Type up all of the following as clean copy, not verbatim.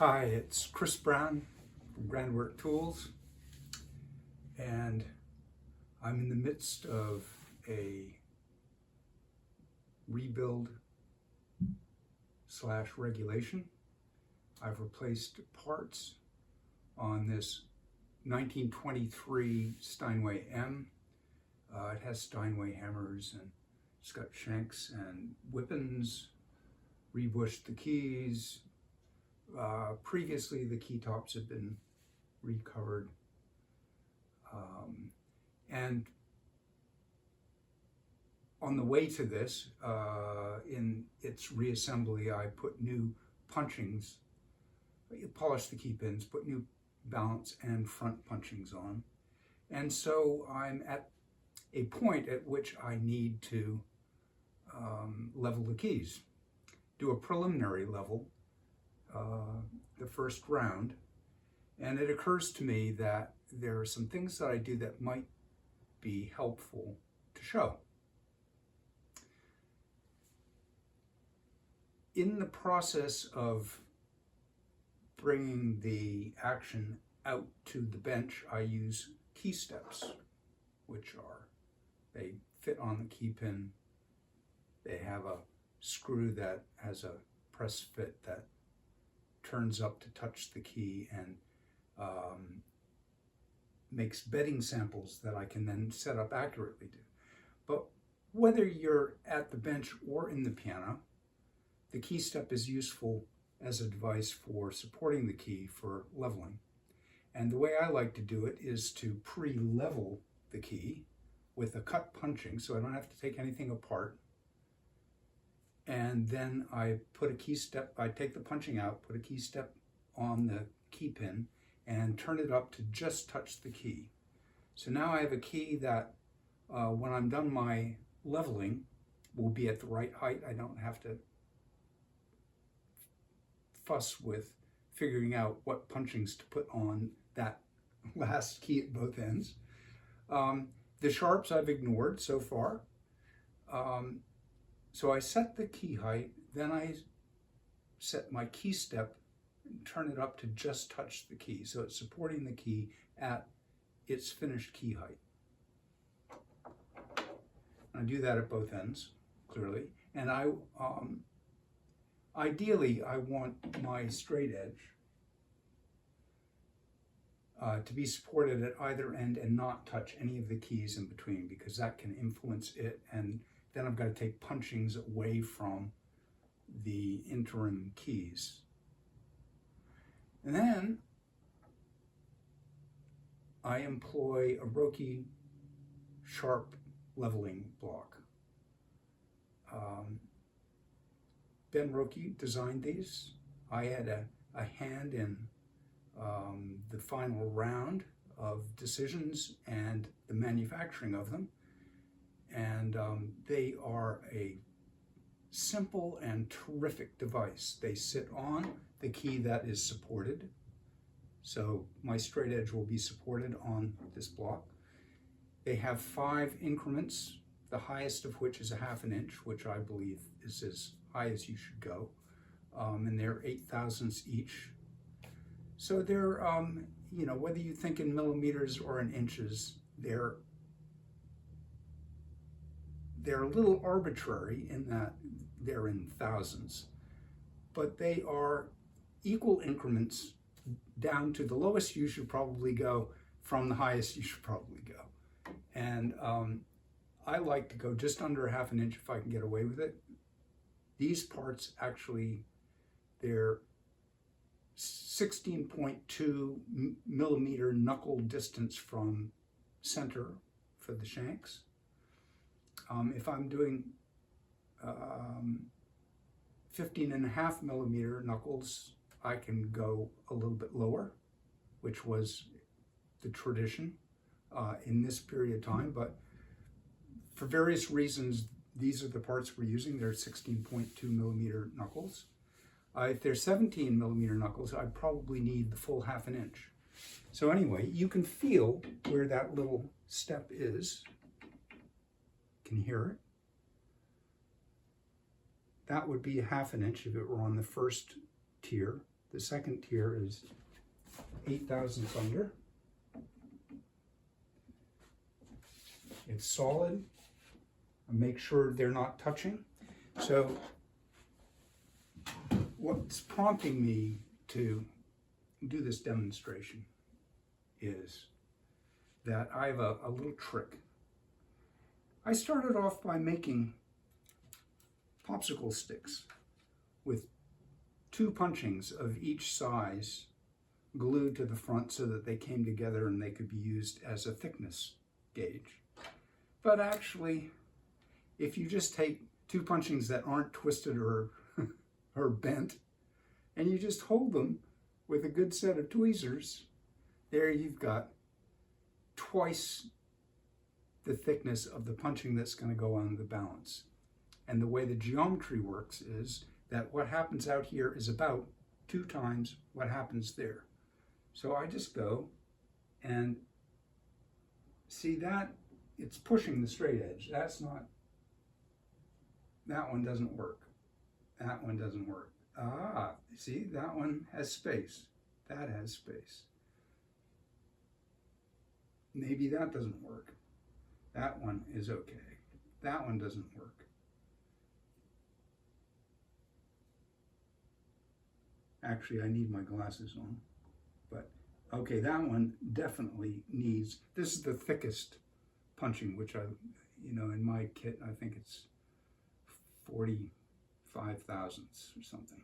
Hi, it's Chris Brown from Groundwork Tools, and I'm in the midst of a rebuild slash regulation. I've replaced parts on this 1923 Steinway M. It has Steinway hammers, and it's got shanks and whippings, rebushed the keys. Previously, the key tops had been recovered. And on the way to this, in its reassembly, I put new punchings, polished the key pins, put new balance and front punchings on. And so I'm at a point at which I need to level the keys, do a preliminary level, the first round. And it occurs to me that there are some things that I do that might be helpful to show. In the process of bringing the action out to the bench, I use key steps, they fit on the key pin. They have a screw that has a press fit that turns up to touch the key and makes bedding samples that I can then set up accurately to. But whether you're at the bench or in the piano, the key step is useful as a device for supporting the key for leveling. And the way I like to do it is to pre-level the key with a cut punching, so I don't have to take anything apart. And then I put a key step, I take the punching out, put a key step on the key pin, and turn it up to just touch the key. So now I have a key that when I'm done my leveling will be at the right height. I don't have to fuss with figuring out what punchings to put on that last key at both ends. The sharps I've ignored so far. So I set the key height, then I set my key step and turn it up to just touch the key. So it's supporting the key at its finished key height. And I do that at both ends, clearly. And ideally, I want my straight edge to be supported at either end and not touch any of the keys in between, because that can influence it, and then I've got to take punchings away from the interim keys. And then I employ a Roki sharp leveling block. Ben Roki designed these. I had a hand in the final round of decisions and the manufacturing of them. And they are a simple and terrific device. They sit on the key that is supported. So my straight edge will be supported on this block. They have 5 increments, the highest of which is a ½ inch, which I believe is as high as you should go. And they're 8/1000ths each. So they're, whether you think in millimeters or in inches, they're a little arbitrary in that they're in thousands, but they are equal increments down to the lowest you should probably go from the highest you should probably go. And I like to go just under a ½ inch if I can get away with it. These parts actually, they're 16.2 millimeter knuckle distance from center for the shanks. If I'm doing 15.5 millimeter knuckles, I can go a little bit lower, which was the tradition in this period of time. But for various reasons, these are the parts we're using. They're 16.2 millimeter knuckles. If they're 17 millimeter knuckles, I probably need the full ½ inch. So anyway, you can feel where that little step is. Can you hear it? That would be a ½ inch if it were on the first tier. The second tier is 8 thousandths under. It's solid. I make sure they're not touching. So what's prompting me to do this demonstration is that I have a little trick. I started off by making popsicle sticks with 2 punchings of each size glued to the front so that they came together and they could be used as a thickness gauge. But actually, if you just take 2 punchings that aren't twisted or bent, and you just hold them with a good set of tweezers, there you've got twice the thickness of the punching that's going to go on the balance. And the way the geometry works is that what happens out here is about 2 times what happens there. So I just go and see that it's pushing the straight edge. That's not, that one doesn't work. That one doesn't work. Ah, see, that one has space. That has space. Maybe that doesn't work. That one is okay. That one doesn't work. Actually, I need my glasses on. But, okay, that one definitely needs, this is the thickest punching, which I, in my kit, I think it's 45 thousandths or something.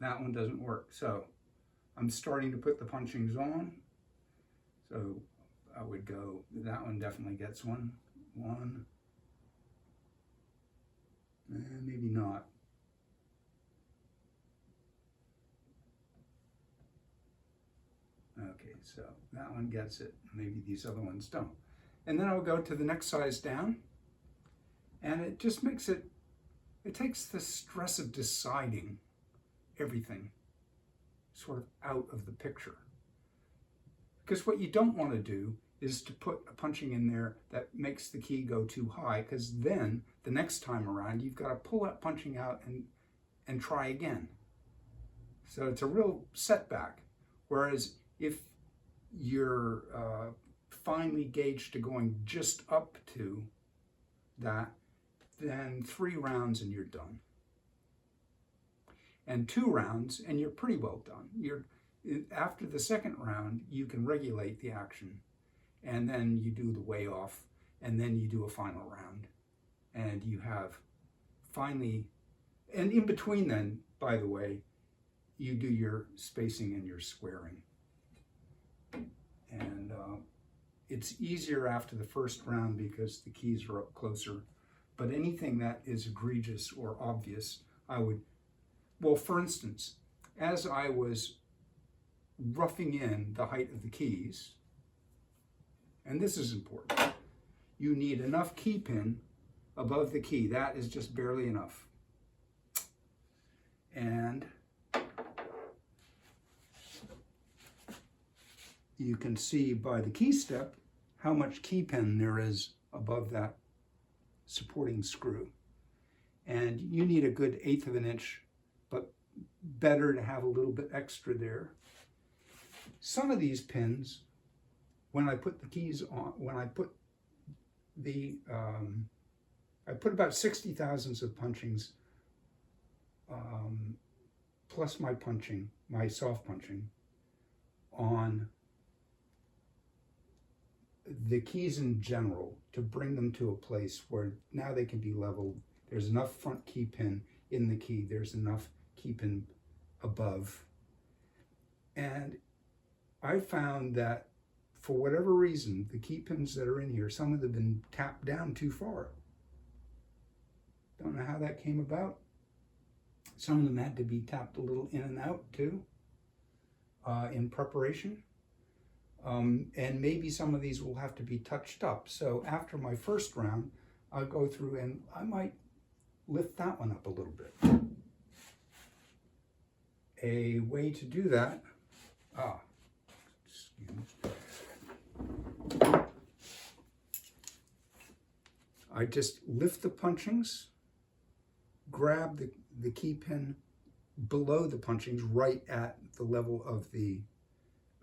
That one doesn't work. So I'm starting to put the punchings on. So I would go, that one definitely gets one. Maybe not. Okay, so that one gets it. Maybe these other ones don't. And then I'll go to the next size down, and it just makes it, it takes the stress of deciding everything sort of out of the picture. Because what you don't want to do is to put a punching in there that makes the key go too high, because then the next time around you've got to pull that punching out and try again. So it's a real setback. Whereas if you're finely gauged to going just up to that, then 3 rounds and you're done. And 2 rounds and you're pretty well done. After the second round, you can regulate the action, and then you do the weigh off, and then you do a final round. And you have finally, and in between then, by the way, you do your spacing and your squaring. And it's easier after the first round because the keys are up closer. But anything that is egregious or obvious, I would, well, for instance, as I was roughing in the height of the keys, and this is important, you need enough key pin above the key. That is just barely enough. And you can see by the key step how much key pin there is above that supporting screw. And you need a good 1/8 of an inch, but better to have a little bit extra there. Some of these pins, when I put the keys on, when I put the, I put about 60 thousandths of punchings, plus my punching, my soft punching, on the keys in general to bring them to a place where now they can be leveled. There's enough front key pin in the key. There's enough key pin above. And I found that for whatever reason, the key pins that are in here, some of them have been tapped down too far. Don't know how that came about. Some of them had to be tapped a little in and out too, in preparation. And maybe some of these will have to be touched up. So after my first round, I'll go through and I might lift that one up a little bit. A way to do that, I just lift the punchings, grab the key pin below the punchings, right at the level of the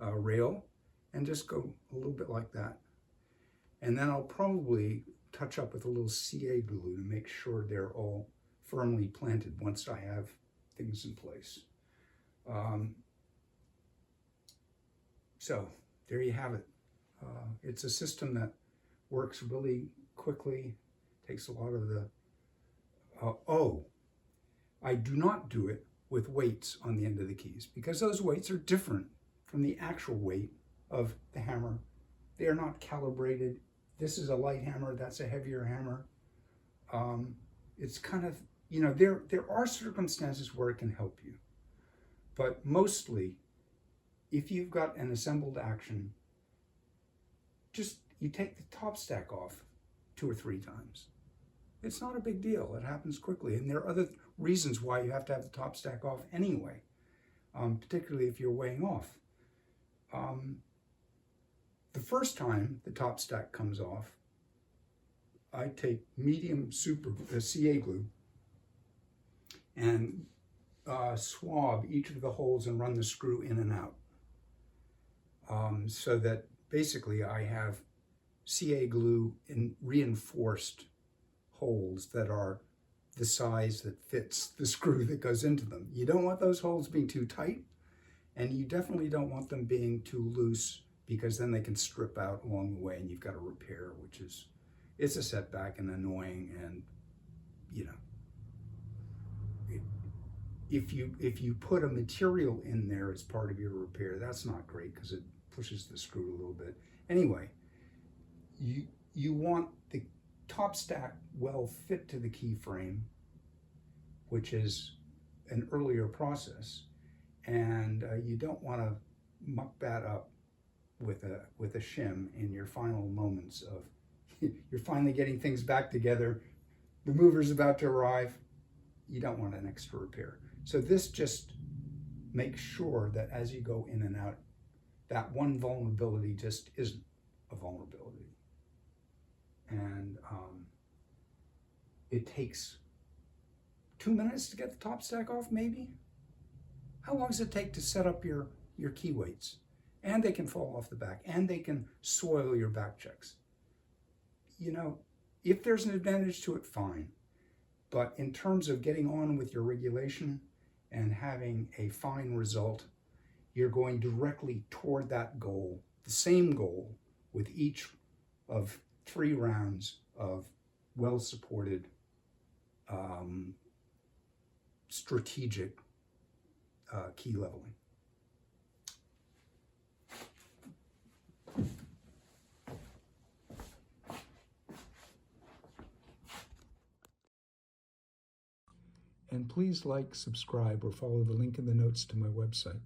rail, and just go a little bit like that. And then I'll probably touch up with a little CA glue to make sure they're all firmly planted once I have things in place. So there you have it. It's a system that works really quickly, takes a lot of the, I do not do it with weights on the end of the keys because those weights are different from the actual weight of the hammer. They are not calibrated. This is a light hammer, that's a heavier hammer. It's kind of, you know, there are circumstances where it can help you, but mostly if you've got an assembled action, just you take the top stack off 2 or 3 times. It's not a big deal. It happens quickly. And there are other reasons why you have to have the top stack off anyway, particularly if you're weighing off. The first time the top stack comes off, I take medium super CA glue and swab each of the holes and run the screw in and out. So that basically I have CA glue in reinforced holes that are the size that fits the screw that goes into them. You don't want those holes being too tight, and you definitely don't want them being too loose, because then they can strip out along the way and you've got to repair, which is, it's a setback and annoying. And you know, if you put a material in there as part of your repair, that's not great because it pushes the screw a little bit. Anyway, you want the top stack well fit to the key frame, which is an earlier process, and you don't want to muck that up with a shim in your final moments of you're finally getting things back together, the mover's about to arrive, you don't want an extra repair. So this just makes sure that as you go in and out, that one vulnerability just isn't a vulnerability. And it takes 2 minutes to get the top stack off, maybe? How long does it take to set up your key weights? And they can fall off the back, and they can soil your back checks. You know, if there's an advantage to it, fine. But in terms of getting on with your regulation and having a fine result, you're going directly toward that goal, the same goal, with each of 3 rounds of well-supported, strategic key leveling. And please like, subscribe, or follow the link in the notes to my website.